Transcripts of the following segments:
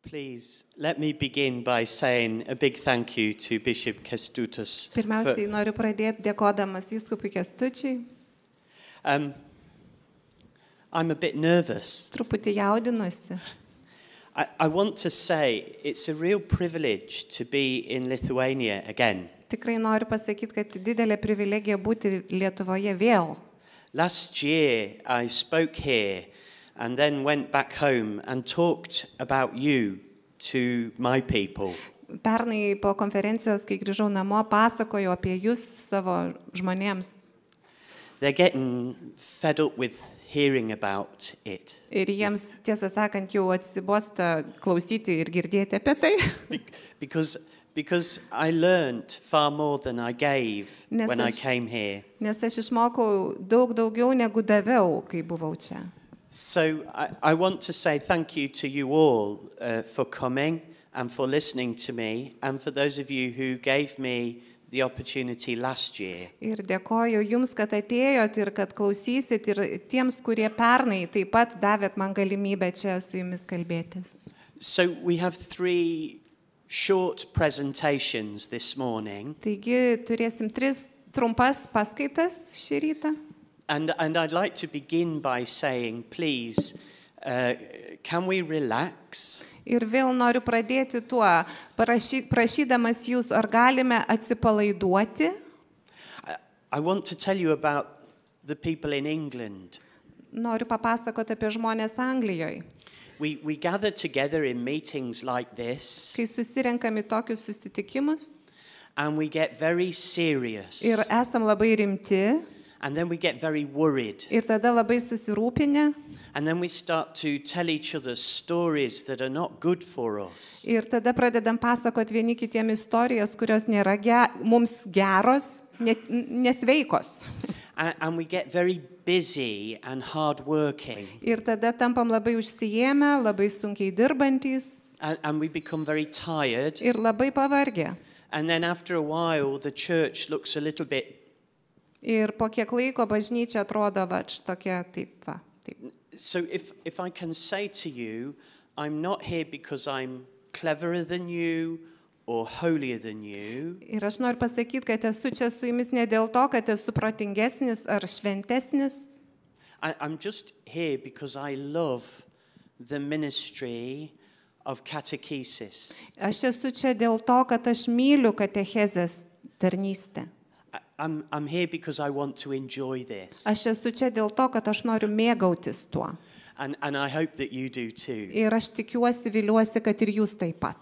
Please, let me begin by saying a big thank you to Bishop Kęstutis. Pirmiausiai noriu pradėti dėkodamas vyskupui Kęstučiui. I'm a bit nervous. Truputį jaudinuosi. I want to say it's a real privilege to be in Lithuania again. Tikrai noriu pasakyti, kad didelė privilegija būti Lietuvoje vėl. Last year I spoke here and then went back home and talked about you to my people. Pernai po konferencijos, kai grįžau namo, pasakojau apie jūs savo žmonėms. They're getting fed up with hearing about it. Ir jiems, tiesą sakant, jau atsibosta klausyti ir girdėti apie tai. Because I learned far more than I gave when I came here. Nes aš išmokau daug daugiau negu daviau, kai buvau čia. So I want to say thank you to you all for coming and for listening to me and for those of you who gave me the opportunity last year. Ir dėkoju jums, kad atėjot ir kad klausysit ir tiems, kurie pernai taip pat davėt man galimybę čia su jumis kalbėtis. So we have 3 short presentations this morning. Taigi turėsim 3 trumpas paskaitas šį rytą. And I'd like to begin by saying, please, can we relax? Ir vėl noriu pradėti tuo, prašydamas jūs, ar galime atsipalaiduoti. I want to tell you about the people in England. Noriu papasakoti apie žmonės Anglijoje. We gather together in meetings like this. Kai susirenkam į tokius susitikimus. And we get very serious. Ir esam labai rimti. And then we get very worried. Ir tada labai susirūpinę. And then we start to tell each other stories that are not good for us. Ir tada pradedam pasakoti vieni kitiem istorijas, kurios nėra mums geros, nesveikos. And we get very busy and hard working. Ir tada tampam labai užsiėmę, labai sunkiai dirbantys. And we become very tired. Ir labai pavargę. And then after a while the church looks a little bit. Ir po kiek laiko bažnyčia atrodo tokia taip va. Taip. So if I can say to you, I'm not here because I'm cleverer than you or holier than you. Ir aš noriu pasakyti, kad esu čia su jumis ne dėl to, kad esu protingesnis ar šventesnis. I'm just here because I love the ministry of catechesis. Aš esu čia dėl to, kad aš myliu katechezės tarnystę. I'm here because I want to enjoy this. Aš esu čia dėl to, kad aš noriu mėgautis tuo. And I hope that you do too. Ir aš tikiuosi, viliuosi, kad ir jūs taip pat.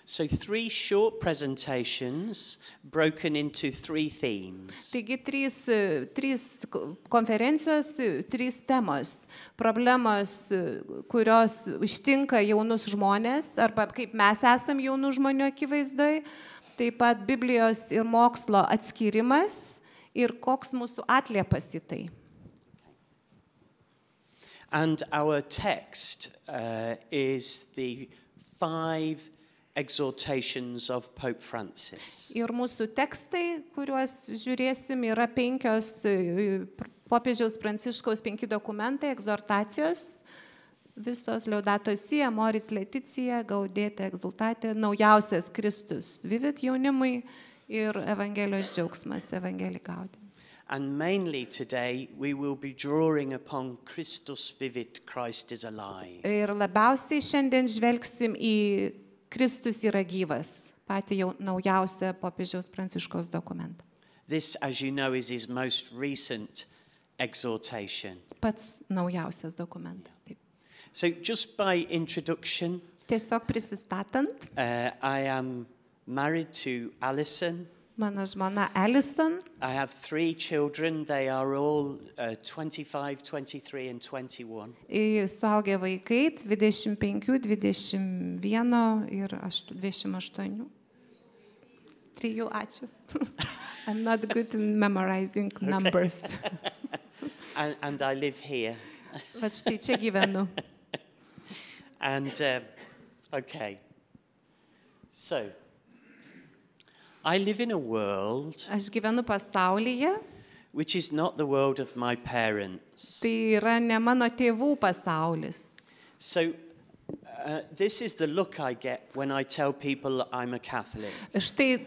So 3 short presentations broken into 3 themes. Taigi 3 konferencijos, 3 temos. Problemos, kurios ištinka jaunus žmonės, arba kaip mes esam jaunų žmonių akivaizdoj. Taip pat Biblijos ir mokslo atskirimas ir koks mūsų atliepas į tai. And our text is the 5 exhortations of Pope Francis. Ir mūsų tekstai, kuriuos žiūrėsim, yra 5 popiežiaus Pranciškaus 5 dokumentai, egzortacijos. Visos Laudato Si, Amoris Laetitia, Gaudete Exsultate, Naujausias Kristus Vivit jaunimui ir Evangelijos džiaugsmas, Evangelii Gaudete. And mainly today we will be drawing upon Christus Vivit, Christ is alive. Ir labiausiai šiandien žvelgsim į Kristus yra gyvas, patį naujausią popiežiaus Pranciškaus dokumentą. This, as you know, is his most recent exhortation. Pats naujausias dokumentas. Taip. So just by introduction, Tiesiog prisistatant, I am married to Alison. Mano žmona Alison. I have 3 children. They are all 25, 23 and 21. Suaugę vaikai 25, 21 ir 28. 3, ačiū. I'm not good in memorizing numbers. And I live here. Bet štai čia gyvenu. And, okay. So, I live in a world Aš gyvenu pasaulyje, which is not the world of my parents. tai yra ne mano tėvų pasaulis. So, This is the look I get when I tell people I'm a Catholic. Štai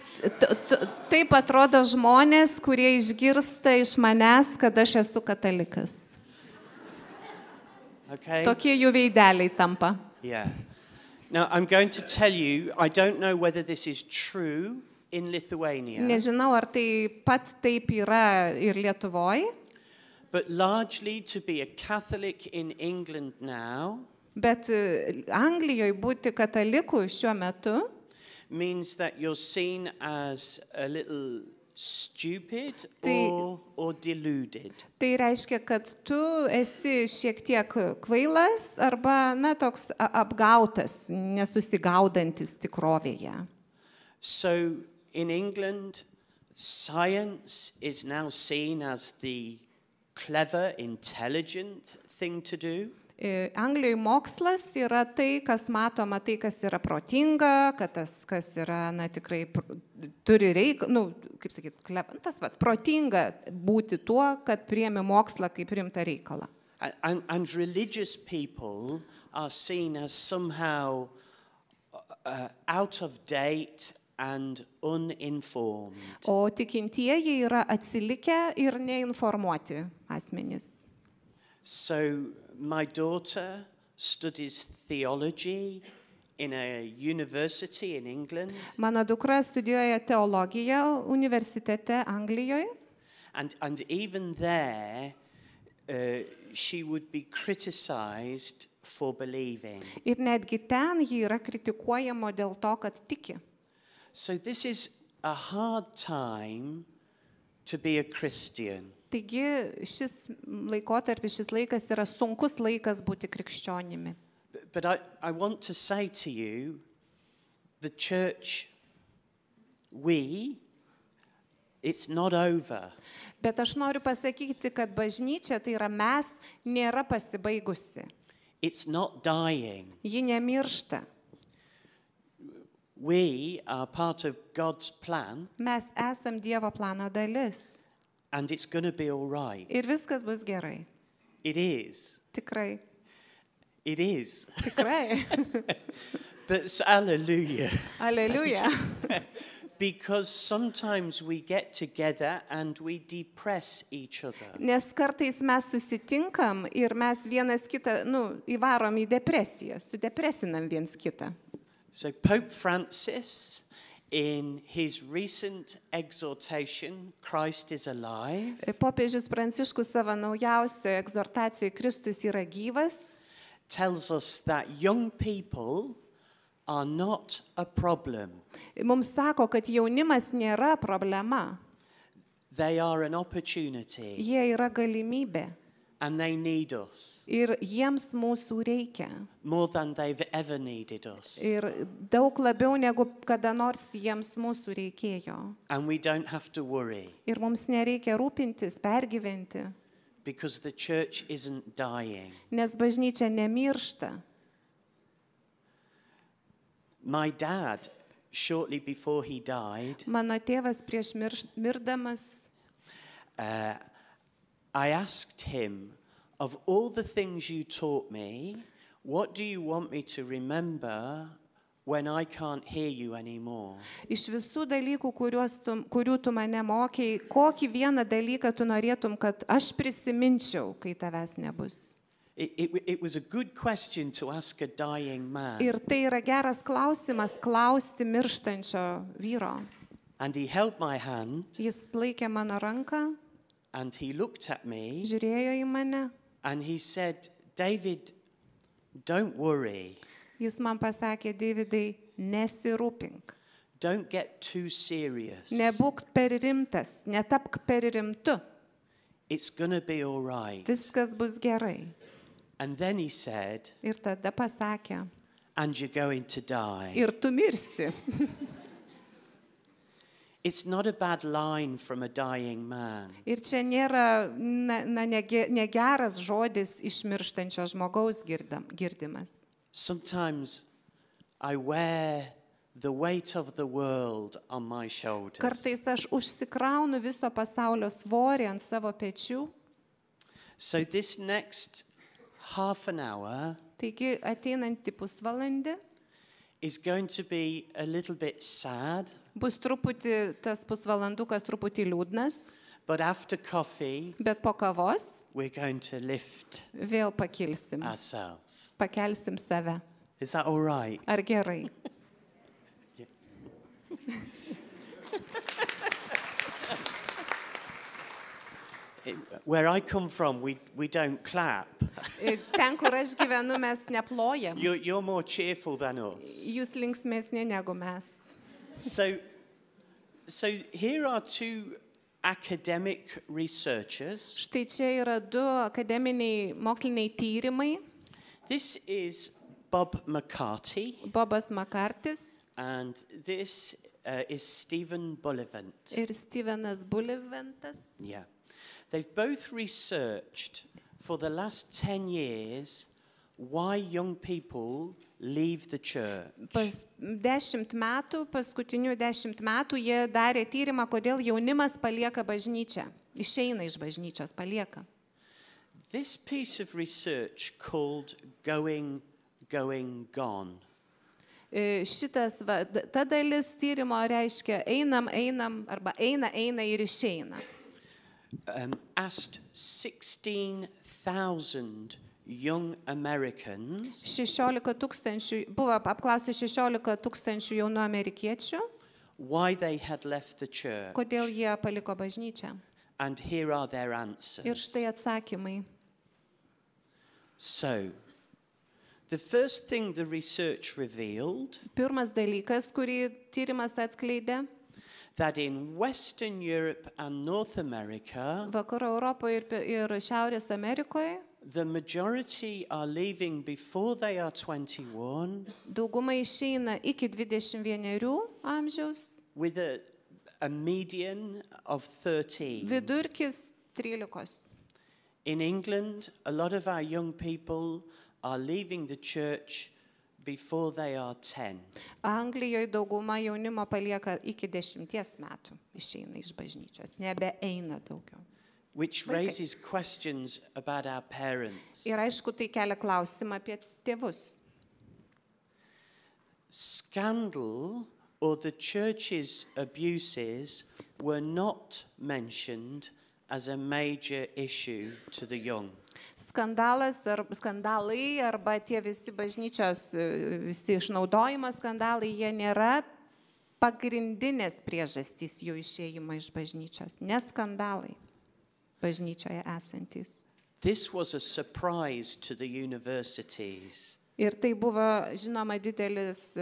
taip atrodo žmonės, kurie išgirsta iš manęs, kad aš esu katalikas. Okay? Tokie jų veideliai tampa. Yeah. Now, I'm going to tell you, I don't know whether this is true in Lithuania. Nežinau, ar tai pat taip yra ir Lietuvoje, But largely to be a Catholic in England now bet Anglijoje būti kataliku šiuo metu means that you're seen as a little stupid or deluded. tai reiškia, kad tu esi šiek tiek kvailas arba, toks apgautas, nesusigaudantis tikrovėje. So in England, science is now seen as the clever, intelligent thing to do. Anglijoje mokslas yra tai, kas matoma, tai, kas yra protinga, kad tas, kas yra, tikrai turi kaip sakyt, tas pats, protinga būti tuo, kad priėmė mokslą kaip rimtą reikalą. And religious people are seen as somehow out of date and uninformed. O tikintieji yra atsilikę ir neinformuoti asmenys. So my daughter studies theology in a university in England. Mano dukra studijuoja teologiją universitete Anglijoje. And even there, she would be criticized for believing. Ir netgi ten ji yra kritikuojama dėl to, kad tiki. So this is a hard time to be a Christian. Taigi šis laikotarpis, šis laikas yra sunkus laikas būti krikščionimi. But I want to say to you, the church, it's not over. Bet aš noriu pasakyti, kad bažnyčia, tai yra mes, nėra pasibaigusi. It's not dying. Ji nemiršta. We are part of God's plan. Mes esam Dievo plano dalis. And it's going to be all right. Ir viskas bus gerai. It is. Tikrai. It is. Tikrai. But hallelujah. Hallelujah. Because sometimes we get together and we depress each other. Nes kartais mes susitinkam ir mes vienas kitą, įvarom į depresiją, sudepresinam viens kitą. So Pope Francis, in his recent exhortation, Christ is alive. Popiežius Pranciškus savo naujausioje egzortacijoje Kristus yra gyvas. Tells us that young people are not a problem. Mums sako, kad jaunimas nėra problema. They are an opportunity. Jie yra galimybė. And they need us. Ir jiems mūsų reikia. More than they've ever needed us. Ir daug labiau negu kada nors jiems mūsų reikėjo. And we don't have to worry. Ir mums nereikia rūpintis, pergyventi. Because the church isn't dying. Nes bažnyčia nemiršta. My dad, shortly before he died, Mano tėvas prieš mirdamas, I asked him, of all the things you taught me, what do you want me to remember when I can't hear you anymore? Iš visų dalykų, kurių tu mane mokei, kokį vieną dalyką tu norėtum, kad aš prisiminčiau, kai tavęs nebus? It was a good question to ask a dying man. Ir tai yra geras klausimas klausti mirštančio vyro. And he held my hand. Jis laikė mano ranką. And he looked at me. Žiūrėjo į mane. And he said, David, don't worry. Jis man pasakė, Davidai, nesirūpink. Don't get too serious. Nebūk per rimtas, netapk per rimtu. It's gonna be all right. Viskas bus gerai. And then he said, Ir tada pasakė, and you're going to die. ir tu mirsi. It's not a bad line from a dying man. Ir čia nėra negeras žodis iš mirštančio žmogaus girdimas. Sometimes I wear the weight of the world on my shoulders. Kartais aš užsikraunu viso pasaulio svorį ant savo pečių. So this next half an hour Taigi ateinantį pusvalandį is going to be a little bit sad, bus truputį, tas pusvalandukas truputį liūdnas, but after coffee, bet po kavos we're going to lift vėl pakilsim, ourselves. pakelsim save. Is that all right? Ar gerai? Where I come from, we don't clap. Ten, kur aš gyvenu, mes neplojam. You're more cheerful than us. Jūs linksmesnė negu mes. So here are two academic researchers. Štai čia yra du akademiniai moksliniai tyrimai. This is Bob McCarthy, Bobas Makartis and this is Stephen Bullivant. ir Stevenas Bulivantas. Yeah. They've both researched for the last 10 years why young people leave the church. Paskutinių 10 metų jie darė tyrimą, kodėl jaunimas palieka bažnyčią. Išeina iš bažnyčios, palieka. This piece of research called Going, Gone. Šitas, ta dalis tyrimo reiškia einam arba eina ir išeina. Asked 16,000 young Americans 16 tūkstančių, buvo apklausti 16 tūkstančių jaunų amerikiečių, why they had left the church. kodėl jie paliko bažnyčią. And here are their Ir answers. štai atsakymai. So, the first thing the research revealed, Pirmas dalykas, kurį tyrimas atskleidė, that in Western Europe and North America, Vakarų Europoje ir Šiaurės Amerikoje, the majority are leaving before they are 21, dauguma išeina iki 21 amžiaus, with a median of 13. vidurkis 13. In England, a lot of our young people are leaving the church before they are 10. Anglijoje dauguma jaunimo palieka iki 10 metų, išeina iš bažnyčios, nebeeina daugiau. Which raises questions about our parents. Ir aišku, tai kelia klausimą apie tėvus. Scandal or the church's abuses were not mentioned as a major issue to the young. Skandalai arba tie visi bažnyčios, visi išnaudojimo skandalai, jie nėra pagrindinės priežastys jų išėjimo iš bažnyčios, ne skandalai bažnyčioje esantys. This was a surprise to the universities. Ir tai buvo, žinoma, didelis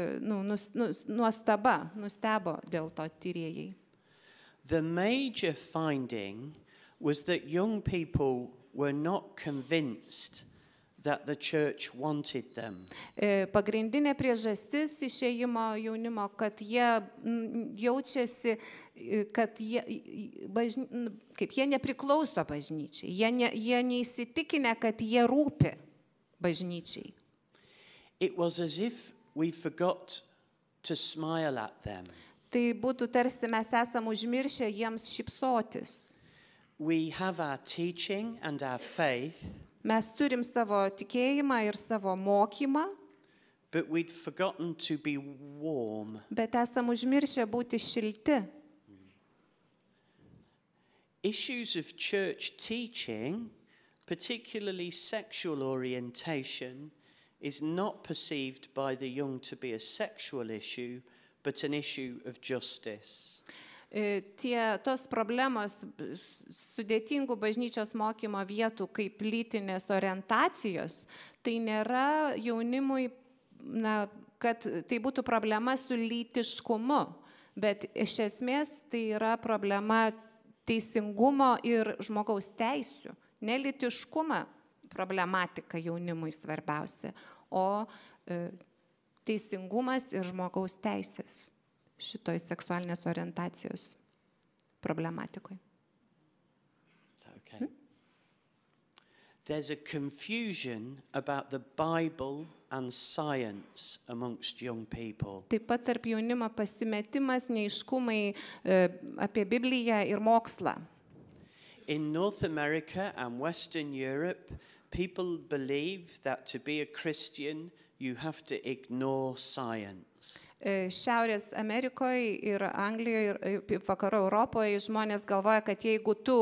nustebo dėl to tyrėjai. The major finding was that young people were not convinced that the church wanted them. Pagrindinė priežastis išėjimo jaunimo, kad jie jaučiasi, kad jie nepriklauso bažnyčiai, jie neįsitikinę, kad jie rūpi bažnyčiai. It was as if we forgot to smile at them. Tai būtų tarsi mes esam užmiršę jiems šypsotis. We have our teaching and our faith, Mes turim savo tikėjimą ir savo mokymą, but we'd forgotten to be warm. bet esam užmiršę būti šilti. Issues of church teaching, particularly sexual orientation, is not perceived by the young to be a sexual issue, but an issue of justice. Tos problemos sudėtingų bažnyčios mokymo vietų kaip lytinės orientacijos, tai nėra jaunimui, kad tai būtų problema su lytiškumu, bet iš esmės tai yra problema teisingumo ir žmogaus teisių. Ne lytiškumą problematika jaunimui svarbiausia, o teisingumas ir žmogaus teisės šitoj seksualinės orientacijos problematikoje. Okay. There's a confusion about the Bible and science amongst young people. Taip pat tarp jaunimo pasimetimas, neiškumai apie Bibliją ir mokslą. In North America and Western Europe, people believe that to be a Christian, you have to ignore science. Šiaurės Amerikoje ir Anglijoje ir vakarų Europoje žmonės galvoja, kad jeigu tu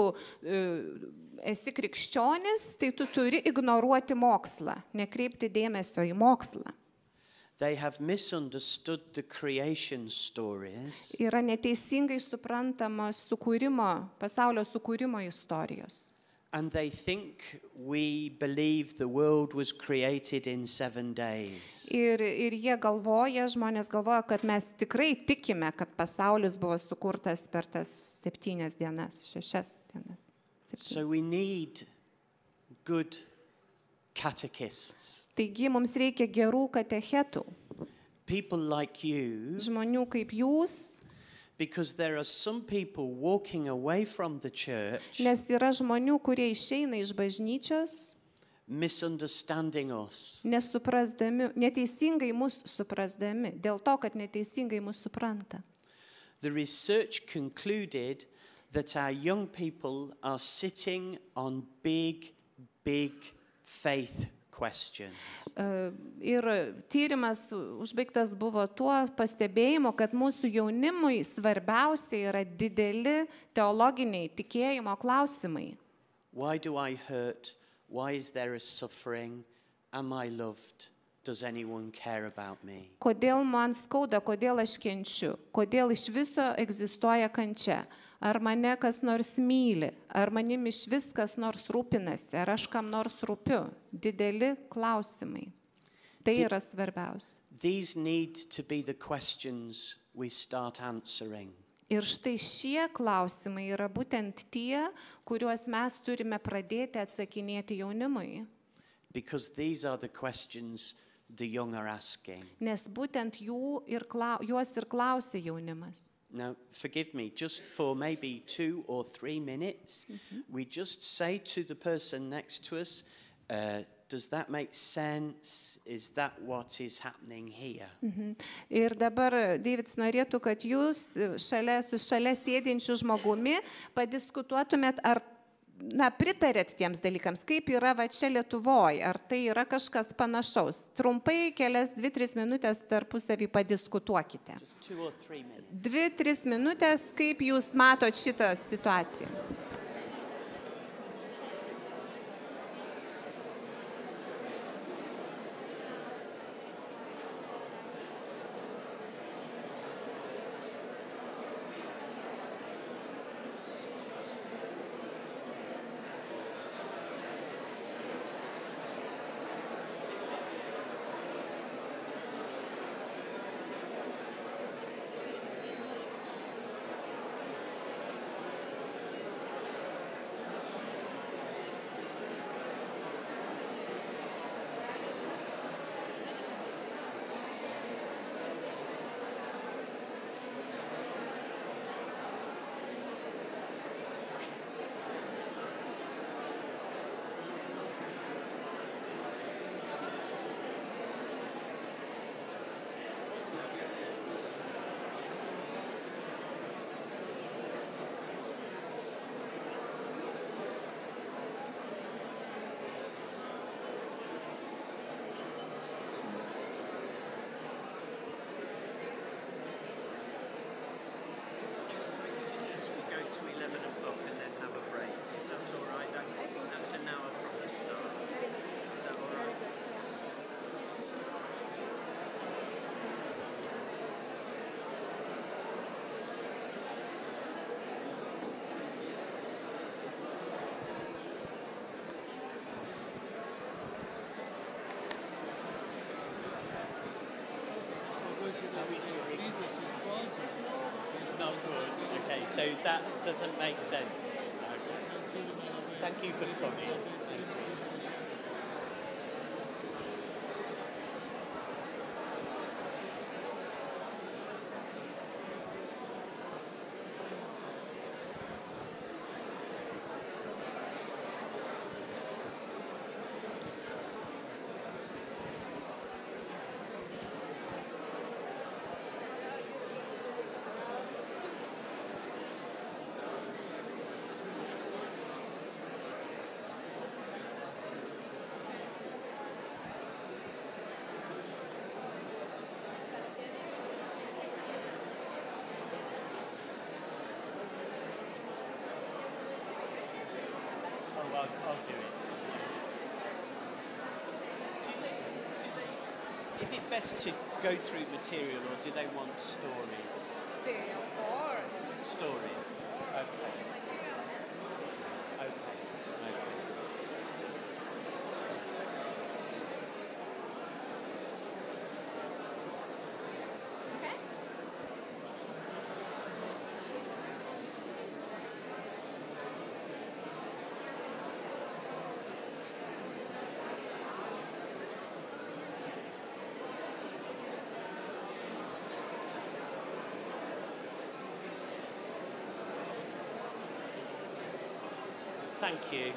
esi krikščionis, tai tu turi ignoruoti mokslą, nekreipti dėmesio į mokslą. They have misunderstood the creation stories. Yra neteisingai suprantamos pasaulio sukūrimo istorijos. And they think we believe the world was created in 7 days. Ir jie žmonės galvoja, kad mes tikrai tikime, kad pasaulis buvo sukurtas per tas 7 dienas, 6 dienas. 7. So we need good catechists. Taigi mums reikia gerų katechetų. People like you. Žmonių kaip jūs. Because there are some people walking away from the church. Nes yra žmonių, kurie išeina iš bažnyčios. Misunderstanding us. Neteisingai mus suprasdami. Dėl to, kad neteisingai mus supranta. The research concluded that our young people are sitting on big faith questions. Ir tyrimas užbaigtas buvo tuo pastebėjimu, kad mūsų jaunimui svarbiausia yra dideli teologiniai tikėjimo klausimai. Why do I hurt? Why is there a suffering? Am I loved? Does anyone care about me? Kodėl man skauda, kodėl aš kenčiu? Kodėl iš viso egzistuoja kančia? Ar mane kas nors myli, ar manim iš vis kas nors rūpinasi, ar aš kam nors rūpiu. Dideli klausimai. Tai yra svarbiausia. These need to be the questions we start answering. Ir štai šie klausimai yra būtent tie, kuriuos mes turime pradėti atsakinėti jaunimui. Because these are the questions the young are asking. Nes būtent juos ir klausia jaunimas. Now, forgive me, just for maybe 2 or 3 minutes, we just say to the person next to us, does that make sense? Is that what is happening here? Ir dabar Davidas norėtų, kad jūs su šalia sėdinčiu žmogumi padiskutuotumėt, ar pritarėt tiems dalykams, kaip yra va čia Lietuvoje, ar tai yra kažkas panašaus. Trumpai 2-3 minutės tarpusavį padiskutuokite. 2-3 minutės, kaip jūs matot šitą situaciją. It's not good. Okay, so that doesn't make sense. Okay. Thank you for coming. I'll do it. Is it best to go through material, or do they want stories? Of course. Stories. Okay. Okay. Thank you.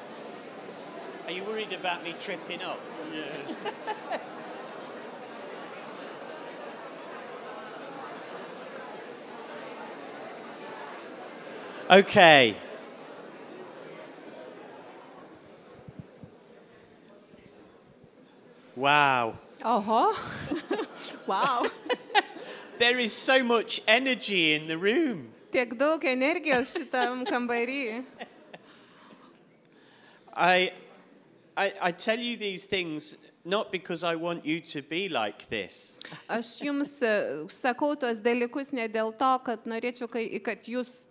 Are you worried about me tripping up? Yeah. Okay. Wow. Oho. Wow. There is so much energy in the room. Tiek daug energijos šitam kambarį. I tell you these things not because I want you to be like this. Aš jums sakau tos dalykus ne dėl to, kad norėčiau, kad jūs,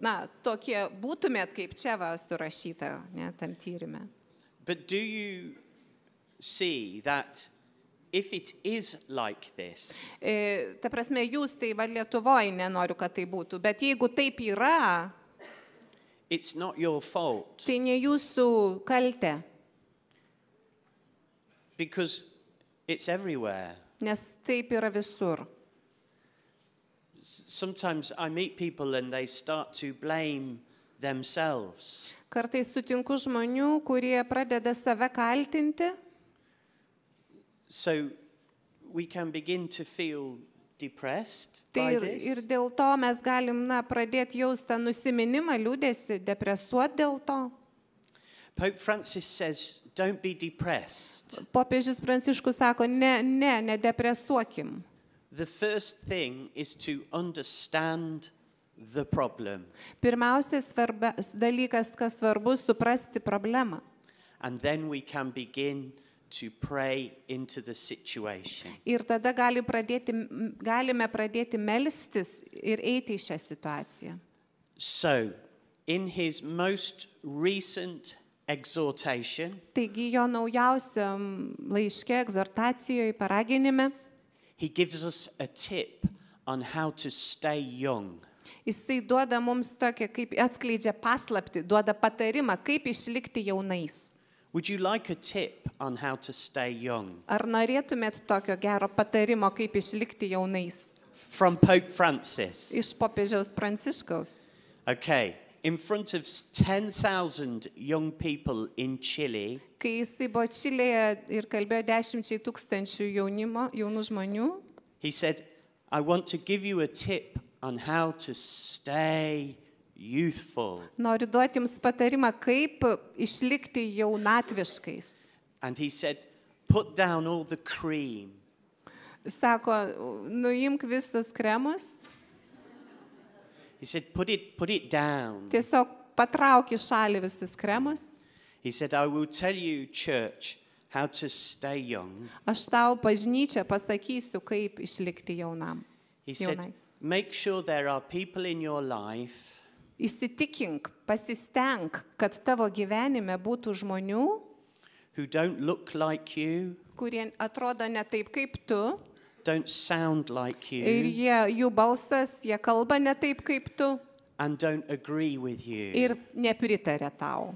tokie būtumėt, kaip čia va surašyta, tam tyrime. But do you see that if it is like this? Ta prasme, jūs tai va Lietuvoje nenoriu, kad tai būtų, bet jeigu taip yra, it's not your fault. tai ne jūsų kaltė. Because it's everywhere. Nes taip yra visur. Sometimes I meet people and they start to blame themselves. Kartais sutinku žmonių, kurie pradeda save kaltinti. So we can begin to feel depressed by this. Ir dėl to mes galim pradėti jausti tą nusiminimą, liūdesį, depresuoti dėl to. Pope Francis says, don't be depressed. Popiežius Pranciškus sako, nedepresuokim. The first thing is to understand the problem. Pirmiausia dalykas, kas svarbu, suprasti problemą. And then we can begin to pray into the situation. Ir tada galime pradėti melstis ir eiti į šią situaciją. So, in his most recent exhortation, taigi jo naujausiam laiške, egzortacijoje, paraginime, he gives us a tip on how to stay young. Jisai duoda mums tokią, kaip atskleidžia paslaptį, duoda patarimą, kaip išlikti jaunais. Would you like a tip on how to stay young? Ar norėtumėt tokio gero patarimo, kaip išlikti jaunais? From Pope Francis. Iš popiežiaus Pranciškaus. Okay. In front of 10,000 young people in Chile, kai jisai buvo Čilėje ir kalbėjo 10,000 jaunų žmonių, he said, I want to give you a tip on how to stay youthful. Noriu duoti jums patarimą, kaip išlikti jaunatviškais. And he said, put down all the cream. Sako, nuimk visus kremus. He said, put it down. Tiesiog patrauk į šalį visus kremus. He said, I will tell you, church, how to stay young. Aš tau bažnyčia pasakysiu, kaip išlikti jaunam. He said, make sure there are people in your life. Įsitikink, pasistenk, kad tavo gyvenime būtų žmonių, who don't look like you, kurie atrodo ne taip kaip tu, don't sound like you, ir jų balsas, jie kalba ne taip kaip tu, and don't agree with you. Ir nepritarė tau.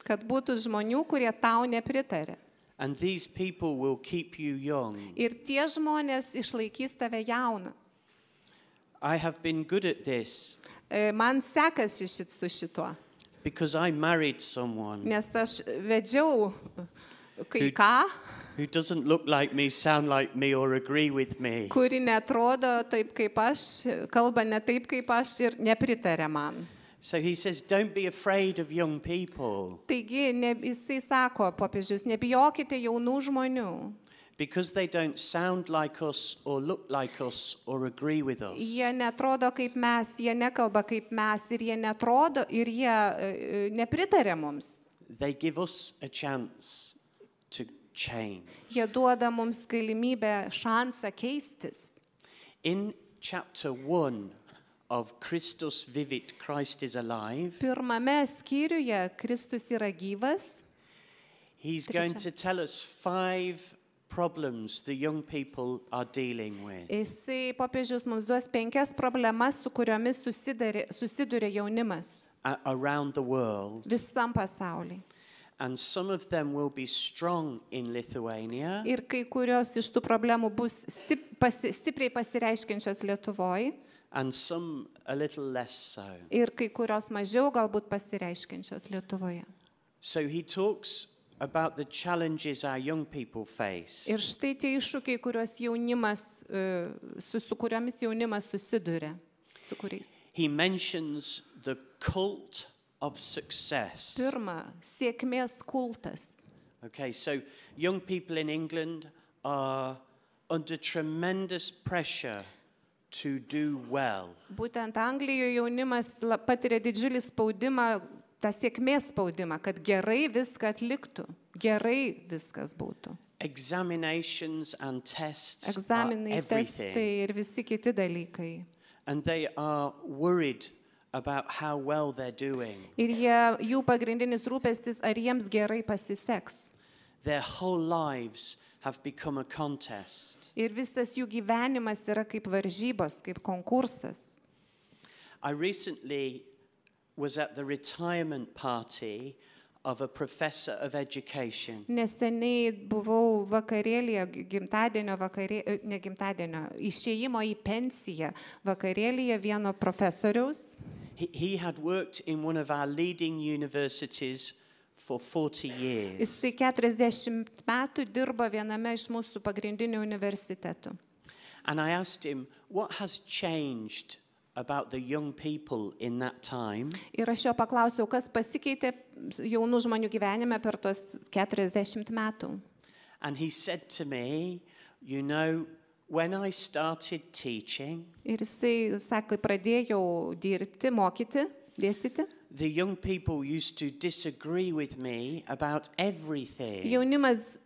Kad būtų žmonių, kurie tau nepritarė. And these people will keep you young. Ir tie žmonės išlaikys tave jauną. I have been good at this. Man sekasi su šituo. Because I married someone. Nes aš vedžiau kai ką, who doesn't look like me, sound like me, or agree with me. Kuri netrodo taip kaip aš, kalba ne taip kaip aš ir nepritarė man. So he says, don't be afraid of young people. Taigi, jisai sako, popiežius, nebijokite jaunų žmonių. Because they don't sound like us, or look like us, or agree with us. Jie netrodo kaip mes, jie nekalba kaip mes, ir jie netrodo, ir jie nepritarė mums. they give us a chance to change. Jie duoda mums galimybę, šansą keistis. In chapter 1 of Christus Vivit, Christ is alive, Pirmame skyriuje Kristus yra gyvas. he's going to tell us 5 problems the young people are dealing with. Jisai popiežius mums duos 5 problemas, su kuriomis susiduria jaunimas Around the world. visam pasaulyje. And some of them will be strong in Lithuania. Ir kai kurios iš tų problemų bus stipriai pasireiškiančios Lietuvoje. And some a little less so. Ir kai kurios mažiau galbūt pasireiškiančios Lietuvoje. So he talks about the challenges our young people face. Ir štai tie iššūkiai, su kuriomis jaunimas susiduria. Su kuriais. He mentions the cult of success. Pirma, sėkmės kultas. Okay, so young people in England are under tremendous pressure to do well. Būtent Anglijoje jaunimas patiria didžiulį spaudimą, tą sėkmės spaudimą, kad gerai viską atliktų, gerai viskas būtų. Examinations and tests Egzaminai, are everything. testai ir visi kiti dalykai. And they are worried about how well they're doing. Ir jų pagrindinis rūpestis, ar jiems gerai pasiseks. Their whole lives have become a contest. Ir visas jų gyvenimas yra kaip varžybos, kaip konkursas. I recently was at the retirement party of a professor of education. Neseniai buvau vakarėlyje, išėjimo į pensiją vakarėlyje vieno profesoriaus. He had worked in one of our leading universities for 40 years. Jisai 40 metų dirbo viename iš mūsų pagrindinių universitetų. And I asked him, what has changed about the young people in that time? Ir aš jo paklausiau, kas pasikeitė jaunų žmonių gyvenime per tos 40 metų. And he said to me, you know, when I started teaching, Ir jisai sako, pradėjau dirbti, mokyti, dėstyti. the young people used to disagree with me about everything. Jaunimas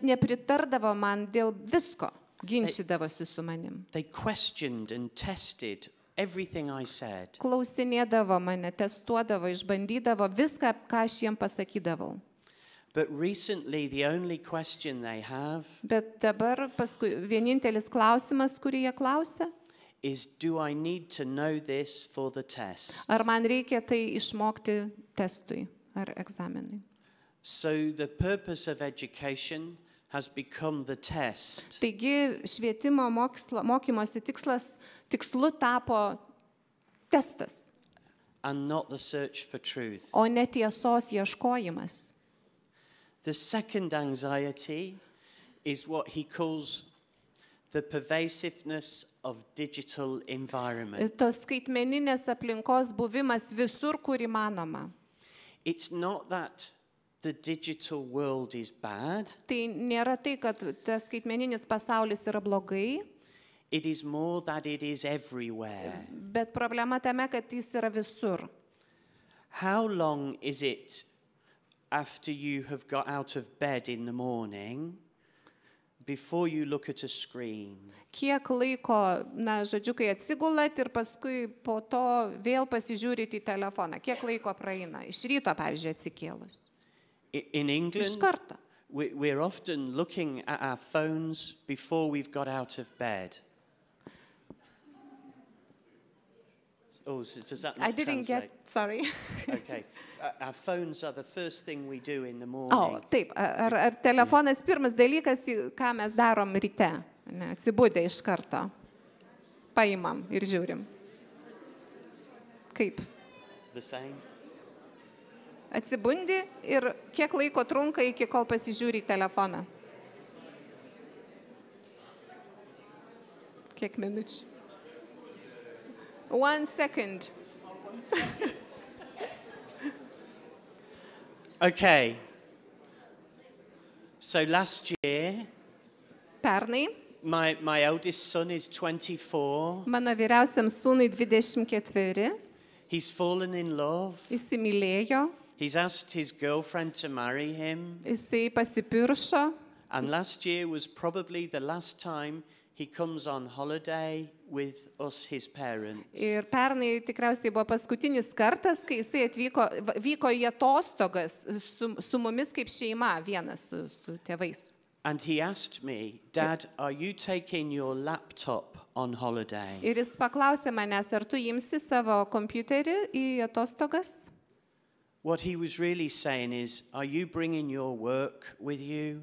nepritardavo man dėl visko, ginčydavosi su manim. They questioned and tested everything I said. Klausinėdavo mane, testuodavo, išbandydavo viską, ką aš jiem pasakydavau. But recently the only question they have Bet dabar vienintelis klausimas, kurį jie klausia, is, do I need to know this for the test? ar man reikia tai išmokti testui ar egzaminui. So the purpose of education has become the test. Taigi švietimo mokymosi tikslu tapo testas, And not the search for truth. o ne tiesos ieškojimas. The second anxiety is what he calls the pervasiveness of digital environment. Tos skaitmeninės aplinkos buvimas visur, kur įmanoma. It's not that the digital world is bad. Tai nėra tai, kad tas skaitmeninis pasaulis yra blogai, It is more that it is everywhere. bet problema tame, kad jis yra visur. How long is it after you have got out of bed in the morning before you look at a screen? Kiek laiko, kai atsigulat ir paskui po to vėl pasižiūrite į telefoną, kiek laiko praeina, iš ryto, pavyzdžiui, atsikėlus. In England, Iš karto. we're often looking at our phones before we've got out of bed. Oh, so does that not I didn't translate? sorry. Okay. Our phones are the first thing we do in the morning. Taip, ar telefonas pirmas dalykas, ką mes darom ryte, atsibudę iš karto, paimam ir žiūrim. Kaip? The same? Atsibundi ir kiek laiko trunka, iki kol pasižiūri į telefoną? Kiek minučių? 1 second. Okay. So last year, Pernai my eldest son is 24. mano vyriausiam sūnui 24, He's fallen in love. įsimylėjo, He's asked his girlfriend to marry him. Jisai pasipiršo. And last year was probably the last time he comes on holiday with us, his parents. Ir pernai tikriausiai buvo paskutinis kartas, kai jisai vyko į atostogas su mumis kaip šeima, vienas su tėvais. And he asked me, Dad, are you taking your laptop on holiday? Ir jis paklausė manęs, ar tu imsi savo kompiuterį į atostogas? What he was really saying is, are you bringing your work with you?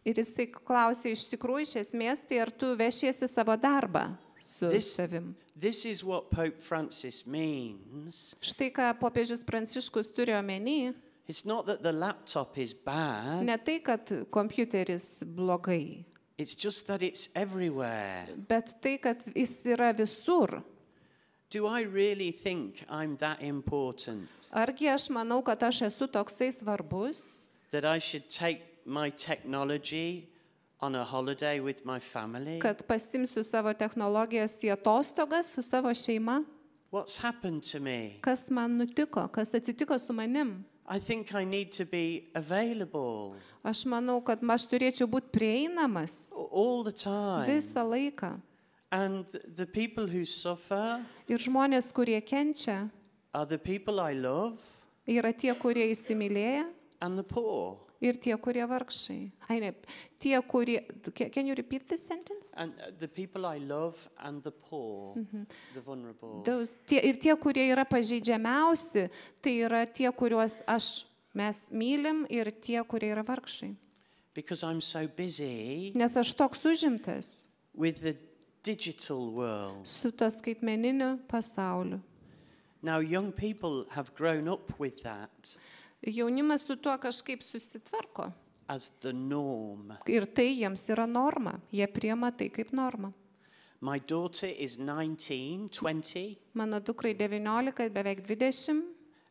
Ir jisai klausė iš tikrųjų, iš esmės, tai ar tu vešiesi savo darbą su savim? This is what Pope Francis means. Štai ką popiežius Pranciškus turi omeny. It's not that the laptop is bad. Ne tai, kad kompiuteris blogai. It's just that it's everywhere. Bet tai, kad jis yra visur. Do I really think I'm that important? Argi aš manau, kad aš esu toksai svarbus? That I should take my technology on a holiday with my family? Kad pasimsiu savo technologijas į atostogas su savo šeima? What's happened to me? Kas man nutiko? Kas atsitiko su manim? I think I need to be available. Aš manau, kad aš turėčiau būti prieinamas all the time. Visą laiką. And the people who suffer Ir žmonės, kurie kenčia, are the people I love. Yra tie, kurie įsimylėja. And the poor. Ir tie, kurie vargšai. Tie, kurie... Can you repeat this sentence? And the people I love and the poor, the vulnerable. Ir tie, kurie yra pažeidžiamiausi, tai yra tie, kuriuos mes mylim, ir tie, kurie yra vargšai. Because I'm so busy. Nes aš toks užimtas. With the digital world. Su to skaitmeniniu pasauliu. Now young people have grown up with that. Jaunimas su tuo kažkaip susitvarko. As the norm. Ir tai jiems yra norma. Jie priima tai kaip norma. My daughter is 19, 20. Mano dukrai 19, beveik 20.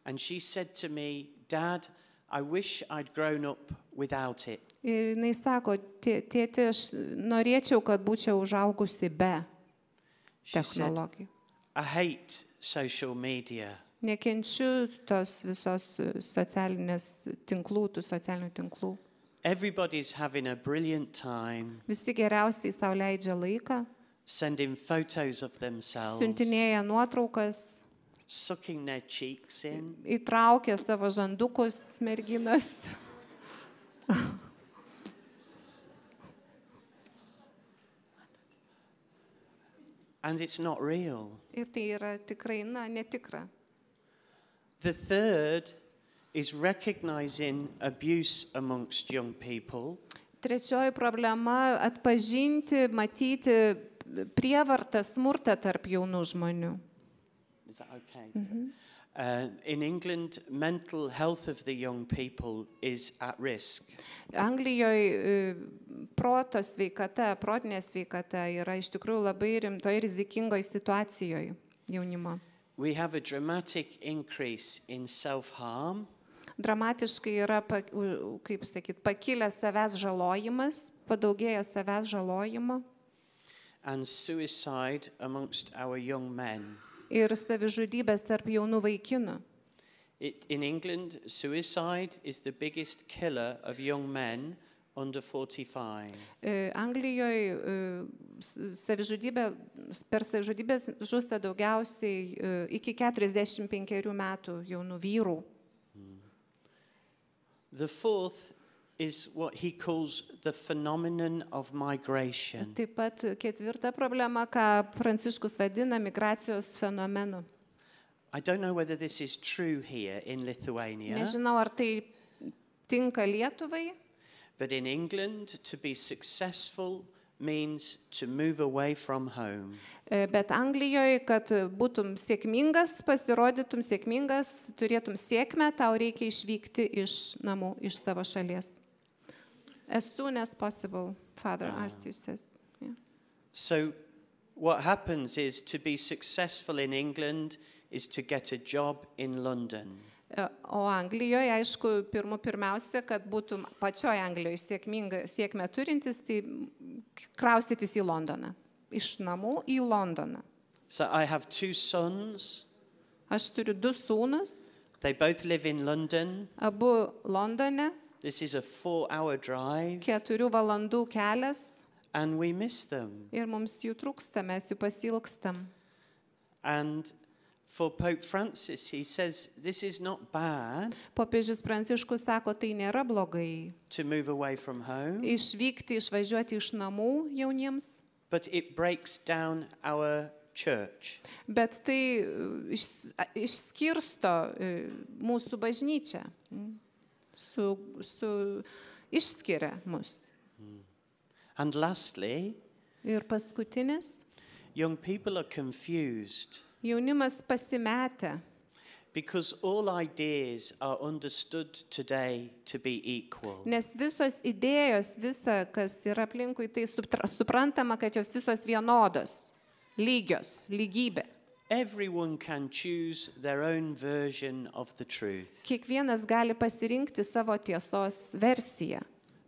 And she said to me, Dad, I wish I'd grown up without it. Ir jinai sako, tėti, aš norėčiau, kad būčiau užaugusi be technologijų. I hate social media. Nekenčiu tos visos socialinių tinklų. Everybody's having a brilliant time. Visi geriausiai sau leidžia laiką. Sending photos of themselves. Siuntinėja nuotraukas. Sucking their cheeks in. Įtraukia savo žandukus merginos. And it's not real. Ir tai yra tikrai, netikra. The third is recognizing abuse amongst young people. Trečioji problema - atpažinti, matyti prievartą, smurtą tarp jaunų žmonių. Is that okay? In England, mental health of the young people is at risk. Anglijoje protinė sveikata yra iš tikrųjų labai rimtoje rizikingoje situacijoje jaunimo. We have a dramatic increase in self-harm. Dramatiškai yra, pakilęs savęs žalojimas, padaugėjęs savęs žalojimo. And suicide amongst our young men. Ir savižudybės tarp jaunų vaikinų. In England, suicide is the biggest killer of young men under 45. Anglijoje per savižudybės žūsta daugiausiai iki 45 metų jaunų vyrų. The fourth is what he calls the phenomenon of migration. Taip pat ketvirta problema, ką Pranciškus vadina migracijos fenomenu. I don't know whether this is true here in Lithuania. Nežinau, ar tai tinka Lietuvai. But in England, to be successful means to move away from home. Bet Anglijoje, kad būtum sėkmingas, pasirodytum sėkmingas, turėtum sėkmę, tau reikia išvykti iš namų, iš savo šalies. As soon as possible, Father asked you, says. Yeah. So what happens is to be successful in England is to get a job in London. O Anglijoje, aišku, pirmiausia, kad būtum pačioje Anglijoje sėkmę turintis, tai kraustytis į Londoną. Iš namų į Londoną. So I have two sons. Aš turiu 2 sūnus. They both live in London. Abu Londone. This is a 4-hour drive. 4 valandų kelias. And we miss them. Ir mums jų trūksta, mes jų pasilgstam. And for Pope Francis, he says, this is not bad. Popiežius Pranciškus sako, tai nėra blogai. To move away from home. Išvykti, išvažiuoti iš namų jauniems. But it breaks down our church. Bet tai išskirsto mūsų bažnyčią. Išskiria mus. And lastly, ir paskutinis, young people are confused. Jaunimas pasimetę. Because all ideas are understood today to be equal. Nes visos idėjos, visa, kas yra aplinkui, tai suprantama, kad jos visos vienodos, lygios, lygybė. Everyone can choose their own version of the truth. Kiekvienas gali pasirinkti savo tiesos versiją.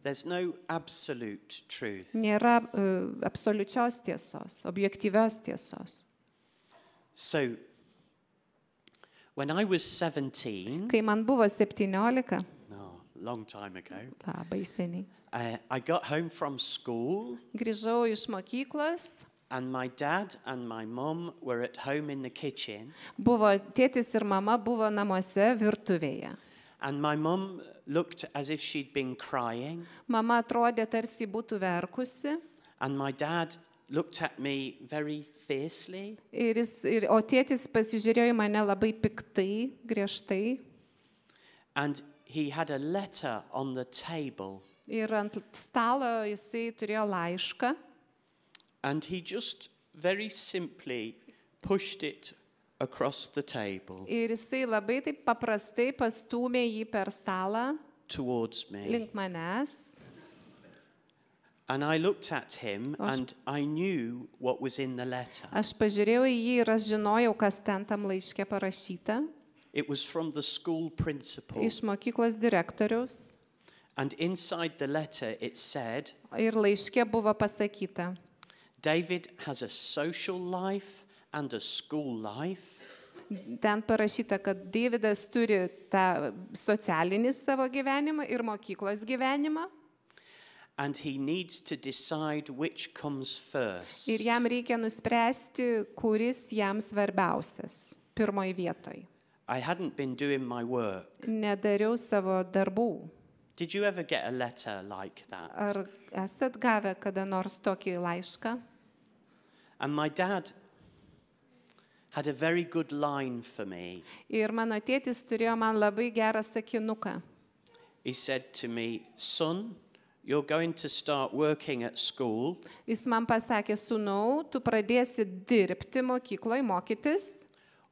There's no absolute truth. Nėra absoliučios tiesos, objektyvios tiesos. So, when I was 17, kai man buvo 17, long time ago, labai seniai, I got home from school. Grįžau iš mokyklos. And my dad and my mom were at home in the kitchen. Buvo tėtis ir mama buvo namuose virtuvėje. And my mom looked as if she'd been crying. Mama atrodė tarsi būtų verkusi. And my dad looked at me very fiercely. O tėtis pasižiūrėjo į mane labai piktai, griežtai. And he had a letter on the table. Ir ant stalo jisai turėjo laišką. And he just very simply pushed it across the table. Ir jisai labai taip paprastai pastūmė jį per stalą. Towards me. Link manęs. And I looked at him and I knew what was in the letter. Aš pažiūrėjau į jį ir aš žinojau, kas ten tam laiške parašyta. It was from the school principal. Iš mokyklos direktoriaus. And inside the letter it said, ir laiške buvo pasakyta, David has a social life and a school life. Ten parašyta, kad Davidas turi tą socialinį savo gyvenimą ir mokyklos gyvenimą. And he needs to decide which comes first. Ir jam reikia nuspręsti, kuris jam svarbiausias, pirmoje vietoje. I hadn't been doing my work. Nedariau savo darbų. Did you ever get a letter like that? Ar esat gavę kada nors tokį laišką? And my dad had a very good line for me. Ir mano tėtis turėjo man labai gerą sakinuką. He said to me, son, you're going to start working at school. Jis man pasakė, sūnau, tu pradėsi dirbti mokykloje, mokytis.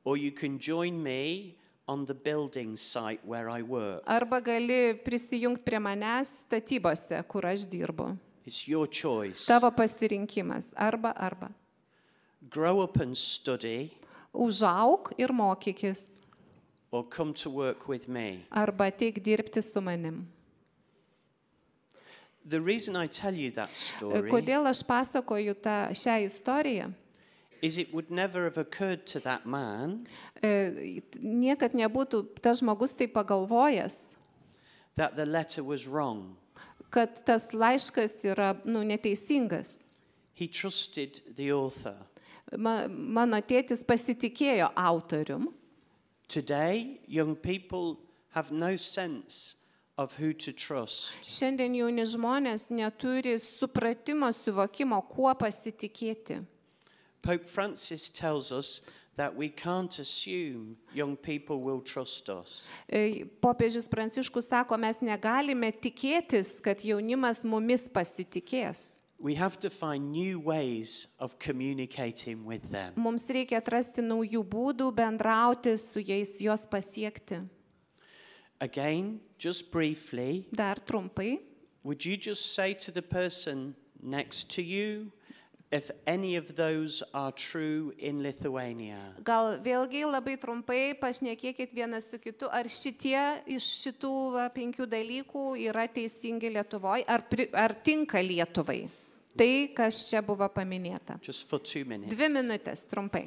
Or you can join me on the building site where I work. Arba gali prisijungti prie manęs statybose, kur aš dirbu. It's your choice. Tavo pasirinkimas. Arba. Grow up and study. Užauk ir mokykis. Or come to work with me. Arba ateik dirbti su manim. The reason I tell you that story Kodėl aš pasakoju šią istoriją? is it would never have occurred to that man Niekad nebūtų tas žmogus tai pagalvojęs, that the letter was wrong. kad tas laiškas yra neteisingas. He trusted the author. Mano tėtis pasitikėjo autorium. Today, young people have no sense of who to trust. Šiandien jauni žmonės neturi supratimo, suvokimo, kuo pasitikėti. Pope Francis tells us that we can't assume young people will trust us. Popiežius Pranciškus sako, mes negalime tikėtis, kad jaunimas mumis pasitikės. We have to find new ways of communicating with them. Mums reikia atrasti naujų būdų bendrauti su jais, juos pasiekti. Again, just briefly, Dar trumpai. would you just say to the person next to you if any of those are true in Lithuania? Gal vėlgi labai trumpai pašnekėkit vienas su kitu, ar šitie iš šitų 5 dalykų yra teisingi Lietuvoje, ar tinka Lietuvai. Tai, kas čia buvo paminėta. Just for 2 minutes. 2 minutės, trumpai.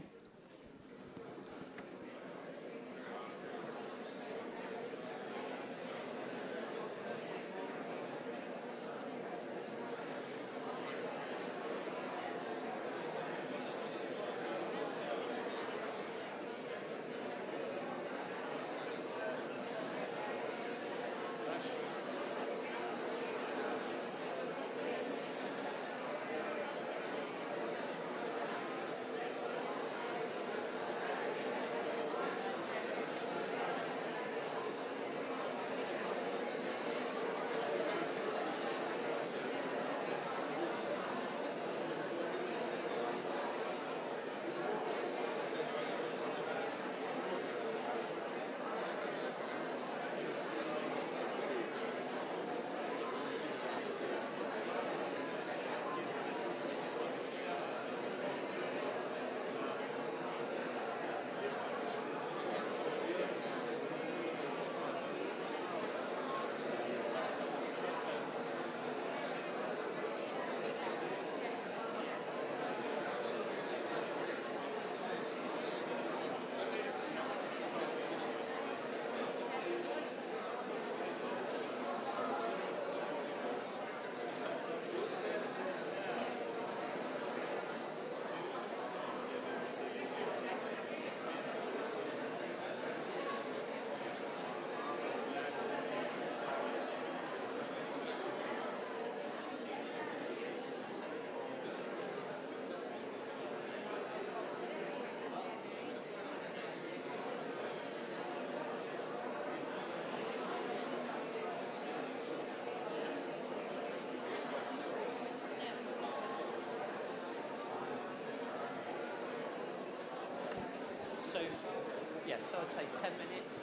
So I'd say 10 minutes.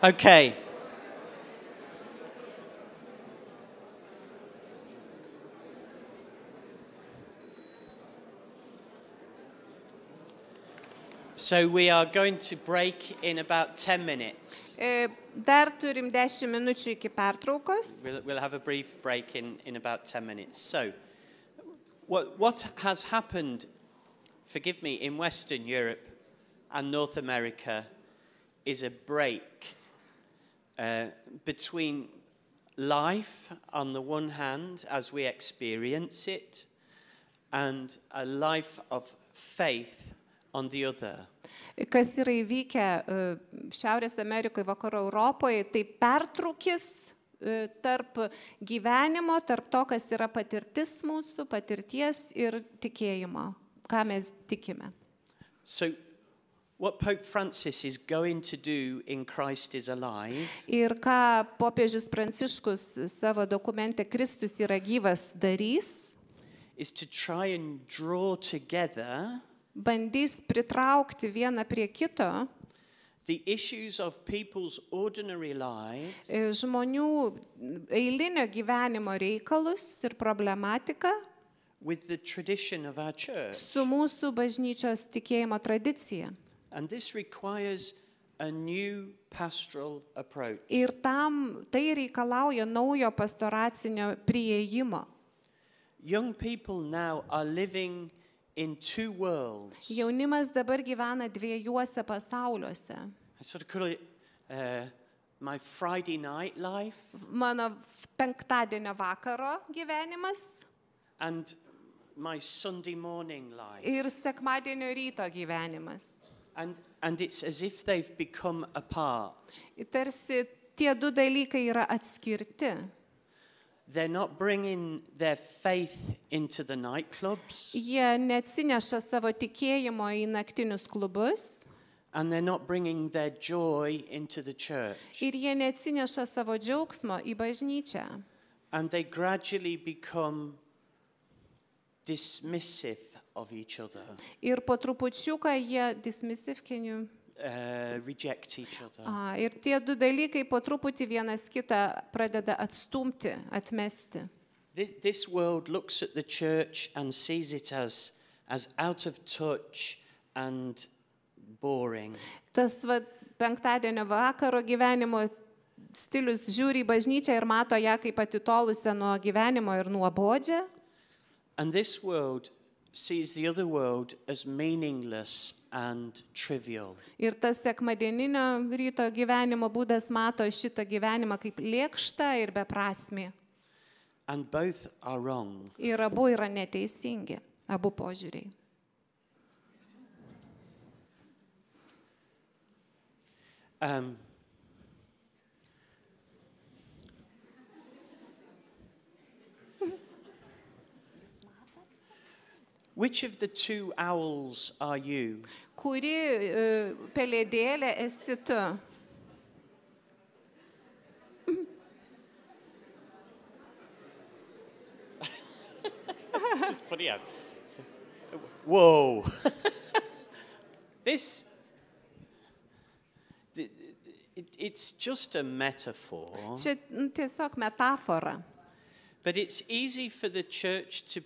Okay. So we are going to break in about 10 minutes. Dar turim 10 minučių iki pertraukos. We'll have a brief break in about 10 minutes. So what has happened, forgive me, in Western Europe and North America is a break between life on the one hand as we experience it and a life of faith on the other. Kas yra įvykę Šiaurės Amerikoje, Vakarų Europoje, tai pertrūkis tarp gyvenimo, tarp to, kas yra patirtis mūsų, patirties ir tikėjimo, ką mes tikime. So what Pope Francis is going to do in Christ is alive. Ir ką popiežius Pranciškus savo dokumente Kristus yra gyvas darys, is to try and draw together bandys pritraukti vieną prie kito the issues of people's ordinary lives žmonių eilinio gyvenimo reikalus ir problematiką with the tradition of our church. Su mūsų bažnyčios tikėjimo tradicija. And this requires a new pastoral approach. Ir tai reikalauja naujo pastoracinio priėjimo. Young people now are living in two worlds. Jaunimas dabar gyvena dviejuose pasauliuose. I sort of call it my Friday night life. Mano penktadienio vakaro gyvenimas. And my Sunday morning life. Ir sekmadienio ryto gyvenimas. And it's as if they've become apart. Tarsi tie du dalykai yra atskirti. They're not bringing their faith into the nightclubs. Jie neatsineša savo tikėjimo į naktinius klubus. And they're not bringing their joy into the church. Ir jie neatsineša savo džiaugsmo į bažnyčią. And they gradually become dismissive of each other. Ir po trupučiuką jie dismissive, can you reject each other. Ir tie du dalykai po truputį vienas kitą pradeda atstumti, atmesti. This world looks at the church and sees it as out of touch and boring. Tas penktadienio vakaro gyvenimo stilius žiūri į bažnyčią ir mato ją kaip atitolusią nuo gyvenimo ir nuobodžią. And this world sees the other world as meaningless and trivial. Ir tas sekmadieninio ryto gyvenimo būdas mato šitą gyvenimą kaip lėkštą ir beprasmį. And both are wrong. Ir abu yra neteisingi, abu požiūriai. Which of the two owls are you? Kuri pelėdėlė esi tu? Funny. Whoa. It's just a metaphor. Čia tiesiog metafora. But it's easy for the church to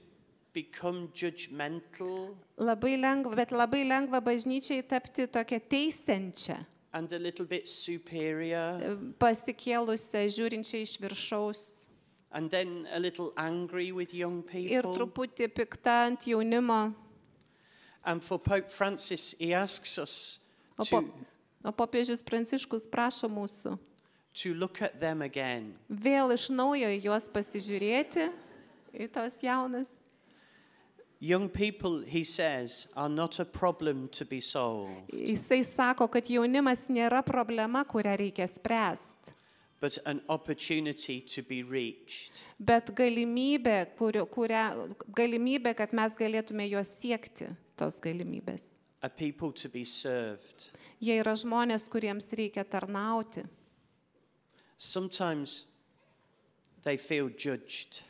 become judgmental. Labai lengva bažnyčiai tapti tokia teisiančia. And a little bit superior. Pasikėlusia, žiūrinčia iš viršaus. And then a little angry with young people. Ir truputį pikta ant jaunimo. And for Pope Francis, he asks us O popiežius Pranciškus prašo mūsų to look at them again. Vėl iš naujo į juos pasižiūrėti, į tos jaunus. Young people, he says, are not a problem to be solved. Jisai sako, kad jaunimas nėra problema, kurią reikia spręsti. But an opportunity to be reached. Bet galimybė, kad mes galėtume juos siekti, tos galimybės. A people to be served. Jie yra žmonės, kuriems reikia tarnauti. Sometimes they feel judged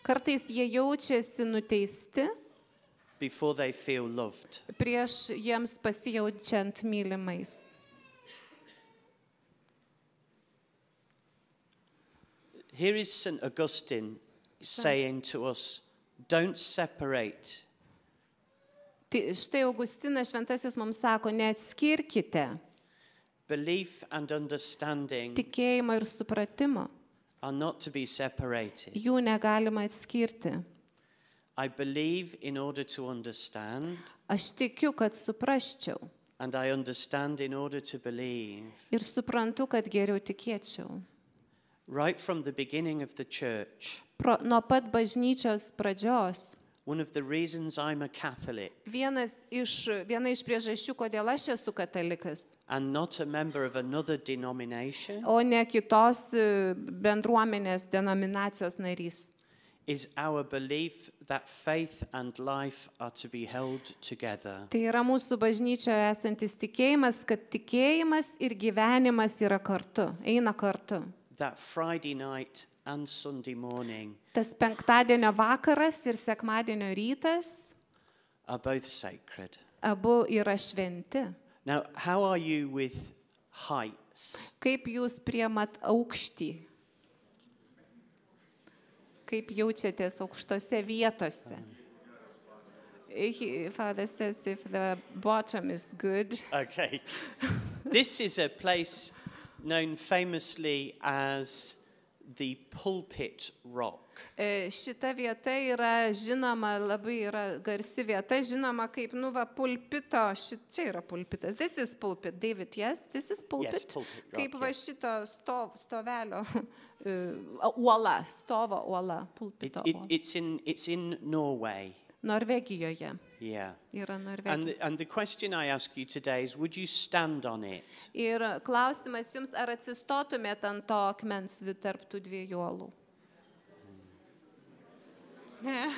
Kartais jie jaučiasi nuteisti before they feel loved. prieš jiems pasijaučiant mylimais. Here is St. Augustine saying to us, don't separate. Štai Augustinas Šventasis mums sako, neatskirkite Belief and understanding tikėjimo ir supratimo. are not to be separated. Jų negalima atskirti. I believe in order to understand, Aš tikiu, kad suprasčiau and I understand in order to believe. ir suprantu, kad geriau tikėčiau. Right from the beginning of the church, Nuo pat bažnyčios pradžios. one of the reasons I'm a Catholic Viena iš priežasčių, kodėl aš esu katalikas, and not a member of another denomination o ne kitos bendruomenės denominacijos narys, is our belief that faith and life are to be held together. tai yra mūsų bažnyčioje esantis tikėjimas, kad tikėjimas ir gyvenimas yra kartu, eina kartu. That Friday night and Sunday morning Tas penktadienio vakaras ir sekmadienio rytas are both sacred. abu yra šventi. Now, how are you with heights? Kaip jūs priemat aukštį? Kaip jaučiatės aukštose vietose? Father says if the bottom is good. Okay. This is a place known famously as the pulpit rock. Šita vieta yra žinoma, labai yra garsi vieta, žinoma kaip, pulpito, čia yra pulpitas. This is pulpit, David, yes? This is pulpit? Yes, pulpit rock, Kaip va yes. šito stovelio uola, stovo uola, pulpito uola. It's in Norway. Norvegijoje Yeah. yra Norvegija. And the question I ask you today is, would you stand on it? Ir klausimas jums, ar atsistotumėt ant to akmens tarp tų dviejų uolų? Ne.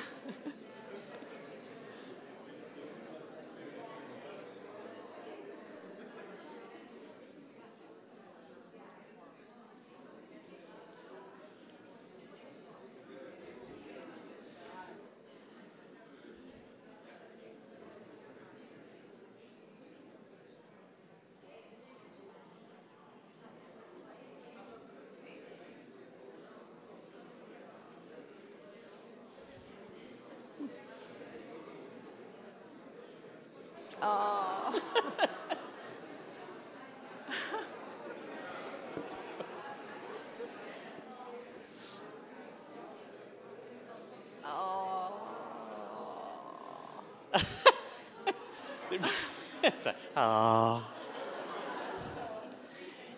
Oh.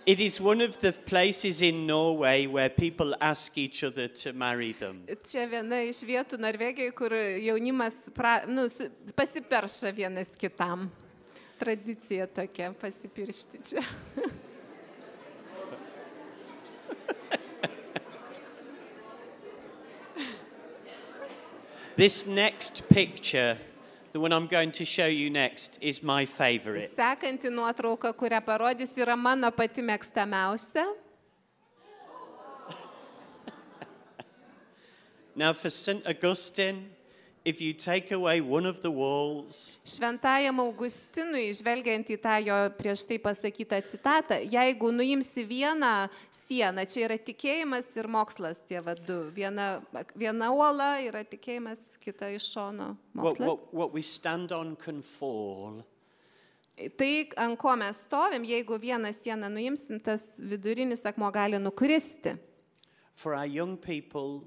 It is one of the places in Norway where people ask each other to marry them. Čia viena iš vietų Norvegijoje, kur jaunimas pasiperša vienas kitam. Tradicija tokia pasipiršti čia. This next picture, the one I'm going to show you next, is my favorite. Sekanti nuotrauka, kurią parodysiu, yra mano pati mėgstamiausia. Now for St. Augustine, if you take away one of the walls, Šventajam Augustinui, žvelgiant į tą jo prieš tai pasakytą citatą, jeigu nuimsi vieną sieną, čia yra tikėjimas ir mokslas, tie du. Viena uola yra tikėjimas, kita iš šono mokslas. what we stand on can fall. Tai, ant ko mes stovim, jeigu vieną sieną nuimsim, tas vidurinis akmuo gali nukristi. For our young people,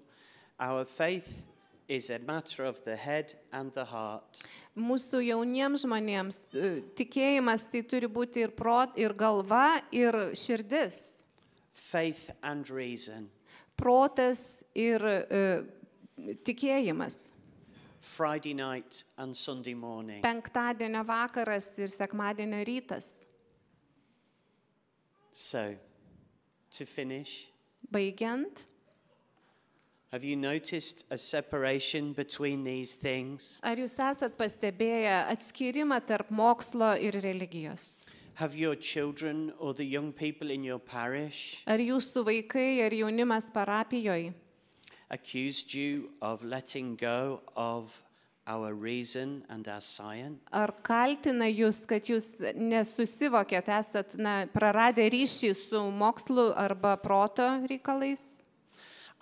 our faith is a matter of the head and the heart. Mūsų jauniems žmonėms tikėjimas tai turi būti ir galva, ir širdis. Faith and reason. Protas ir tikėjimas. Friday night and Sunday morning. Penktadienio vakaras ir sekmadienio rytas. So, to finish, Baigiant, have you noticed a separation between these things? ar jūs esat pastebėję atskirimą tarp mokslo ir religijos? Have your children or the young people in your parish Ar jūsų vaikai, ar jaunimas parapijoje accused you of letting go of our reason and our science? ar kaltina jūs, kad jūs nesusivokėt, esat praradę ryšį su mokslu arba proto reikalais?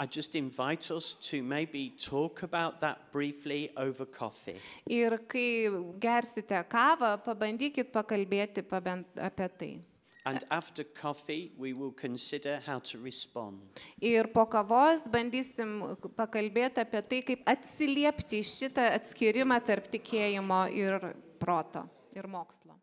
I just invite us to maybe talk about that briefly over coffee. Ir kai gersite kavą, pabandykit pakalbėti apie tai. And after coffee, we will consider how to respond. Ir po kavos bandysim pakalbėti apie tai, kaip atsiliepti šitą atskirimą tarp tikėjimo ir proto ir mokslo.